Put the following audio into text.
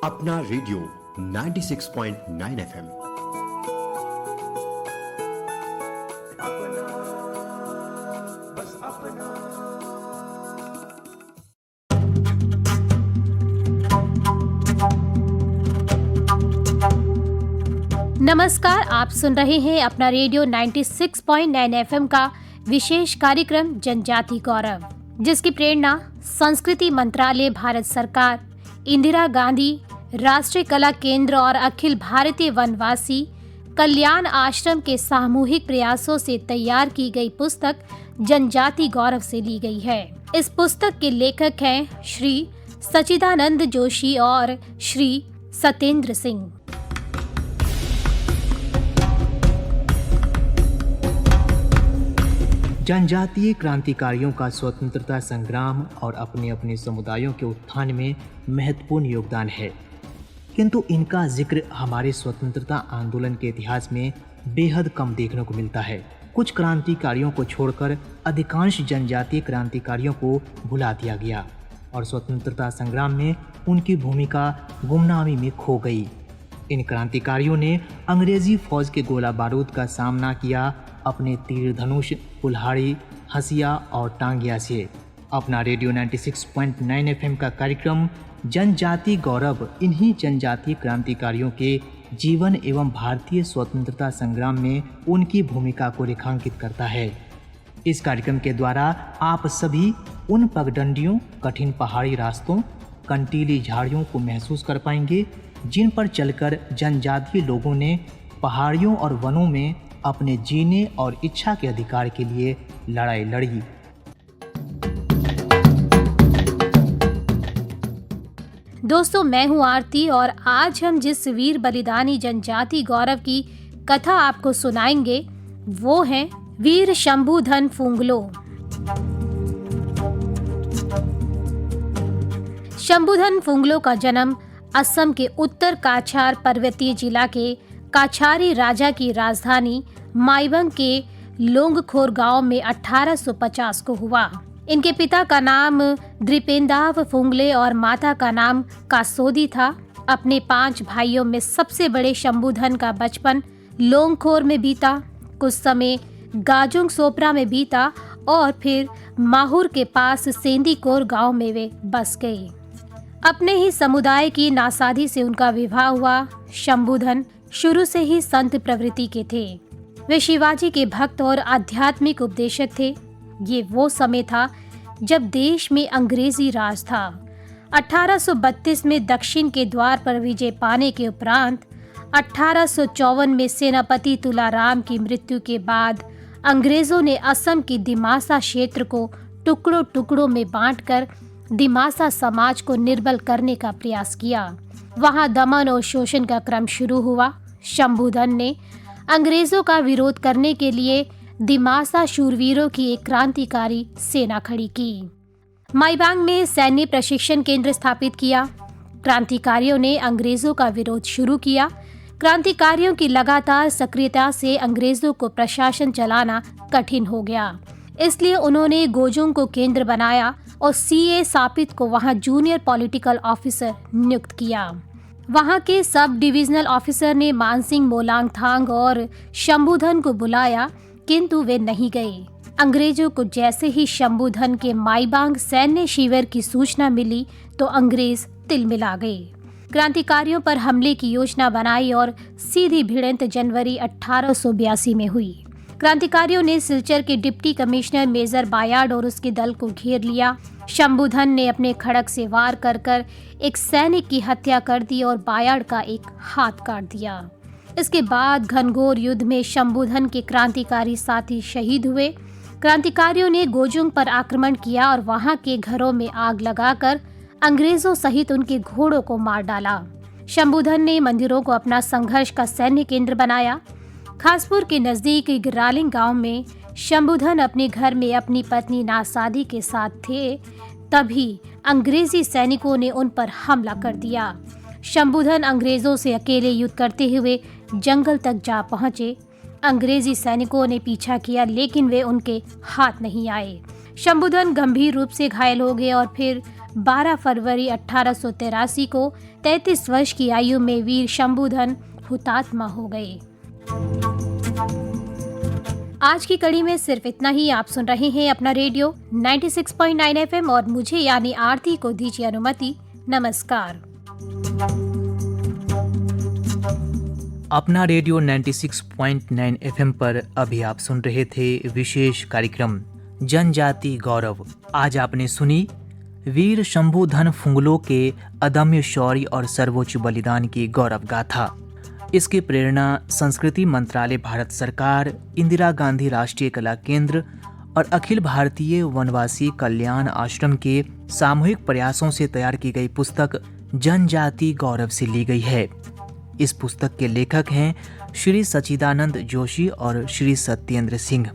अपना radio 96.9 FM. नमस्कार, आप सुन रहे हैं अपना रेडियो 96.9 एफएम का विशेष कार्यक्रम जनजाति गौरव, जिसकी प्रेरणा संस्कृति मंत्रालय, भारत सरकार, इंदिरा गांधी राष्ट्रीय कला केंद्र और अखिल भारतीय वनवासी कल्याण आश्रम के सामूहिक प्रयासों से तैयार की गई पुस्तक जनजाति गौरव से ली गई है। इस पुस्तक के लेखक हैं श्री सच्चिदानंद जोशी और श्री सत्येंद्र सिंह। जनजातीय क्रांतिकारियों का स्वतंत्रता संग्राम और अपने अपने समुदायों के उत्थान में महत्वपूर्ण योगदान है, किंतु इनका जिक्र हमारे स्वतंत्रता आंदोलन के इतिहास में बेहद कम देखने को मिलता है। कुछ क्रांतिकारियों को छोड़कर अधिकांश जनजातीय क्रांतिकारियों को भुला दिया गया और स्वतंत्रता संग्राम में उनकी भूमिका गुमनामी में खो गई। इन क्रांतिकारियों ने अंग्रेजी फौज के गोला बारूद का सामना किया अपने तीर धनुष, कुल्हाड़ी, हसिया और टांगिया से। अपना रेडियो 96.9 एफएम का कार्यक्रम जनजाति गौरव इन्हीं जनजातीय क्रांतिकारियों के जीवन एवं भारतीय स्वतंत्रता संग्राम में उनकी भूमिका को रेखांकित करता है। इस कार्यक्रम के द्वारा आप सभी उन पगडंडियों, कठिन पहाड़ी रास्तों, कंटीली झाड़ियों को महसूस कर पाएंगे जिन पर चलकर जनजातीय लोगों ने पहाड़ियों और वनों में अपने जीने और इच्छा के अधिकार के लिए लड़ाई लड़ी। दोस्तों, मैं हूं आरती और आज हम जिस वीर बलिदानी जनजाति गौरव की कथा आपको सुनाएंगे वो है वीर शंभुधन फुंगलो। शंभुधन फुंगलो का जन्म असम के उत्तर काछार पर्वतीय जिला के काछारी राजा की राजधानी माईबंग के लोंगखोर गांव में 1850 को हुआ। इनके पिता का नाम द्रिपेंदाव फुंगले और माता का नाम कासोदी था। अपने 5 भाइयों में सबसे बड़े शंभुधन का बचपन लोंगखोर में बीता, कुछ समय गाजुंग सोपरा में बीता और फिर माहुर के पास सेंदीकोर गांव में वे बस गए। अपने ही समुदाय की नासादी से उनका विवाह हुआ। शंभुधन शुरू से ही संत प्रवृत्ति के थे। वे शिवाजी के भक्त और आध्यात्मिक उपदेशक थे। ये वो समय था जब देश में अंग्रेजी राज था। 1832 में दक्षिण के द्वार पर विजय पाने के उपरांत 1854 में सेनापति तुलाराम की मृत्यु के बाद अंग्रेजों ने असम की दिमासा क्षेत्र को टुकड़ों टुकड़ों में बांटकर दिमासा समाज को निर्बल करने का प्रयास किया। वहां दमन और शोषण का क्रम शुरू हुआ। शंभुधन ने अंग्रेजों का विरोध करने के लिए दिमासा शूरवीरों की एक क्रांतिकारी सेना खड़ी की। माईबांग में सैन्य प्रशिक्षण केंद्र स्थापित किया। क्रांतिकारियों ने अंग्रेजों का विरोध शुरू किया। क्रांतिकारियों की लगातार सक्रियता से अंग्रेजों को प्रशासन चलाना कठिन हो गया। इसलिए उन्होंने गोजुंग को केंद्र बनाया और सीए सापित को वहां जूनियर पॉलिटिकल ऑफिसर नियुक्त किया। वहां के सब डिविजनल ऑफिसर ने मानसिंह मोलांगथांग और शंभुधन को बुलाया, किंतु वे नहीं गए। अंग्रेजों को जैसे ही शंभुधन के माईबांग सैन्य शिविर की सूचना मिली तो अंग्रेज तिलमिला गए। क्रांतिकारियों पर हमले की योजना बनाई और सीधी भिड़ंत जनवरी 1882 में हुई। क्रांतिकारियों ने सिलचर के डिप्टी कमिश्नर मेजर बायार्ड और उसके दल को घेर लिया। शंभुधन ने अपने खड़ग से वार कर एक सैनिक की हत्या कर दी और बायार्ड का एक हाथ काट दिया। इसके बाद घनघोर युद्ध में शंभुधन के क्रांतिकारी साथी शहीद हुए। क्रांतिकारियों ने गोजुंग पर आक्रमण किया और वहां के घरों में आग लगाकर अंग्रेजों सहित उनके घोड़ों को मार डाला। शंभुधन ने मंदिरों को अपना संघर्ष का सैन्य केंद्र बनाया। खासपुर के नजदीक गिरालिंग गांव में शंभुधन अपने घर में अपनी पत्नी नासादी के साथ थे, तभी अंग्रेजी सैनिकों ने उन पर हमला कर दिया। शंभुधन अंग्रेजों से अकेले युद्ध करते हुए जंगल तक जा पहुंचे। अंग्रेजी सैनिकों ने पीछा किया, लेकिन वे उनके हाथ नहीं आए। शंभुधन गंभीर रूप से घायल हो गए और फिर 12 फरवरी 1883 को 33 वर्ष की आयु में वीर शंभुधन हुतात्मा हो गए। आज की कड़ी में सिर्फ इतना ही। आप सुन रहे हैं अपना रेडियो 96.9 एफएम और मुझे यानी आरती को दीजिए अनुमति। नमस्कार। अपना रेडियो 96.9 एफएम पर अभी आप सुन रहे थे विशेष कार्यक्रम जनजाति गौरव। आज आपने सुनी वीर शंभुधन फुंगलो के अदम्य शौर्य और सर्वोच्च बलिदान की गौरव गाथा। इसकी प्रेरणा संस्कृति मंत्रालय, भारत सरकार, इंदिरा गांधी राष्ट्रीय कला केंद्र और अखिल भारतीय वनवासी कल्याण आश्रम के सामूहिक प्रयासों से तैयार की गई पुस्तक जनजाति गौरव से ली गई है। इस पुस्तक के लेखक हैं श्री सच्चिदानंद जोशी और श्री सत्येंद्र सिंह।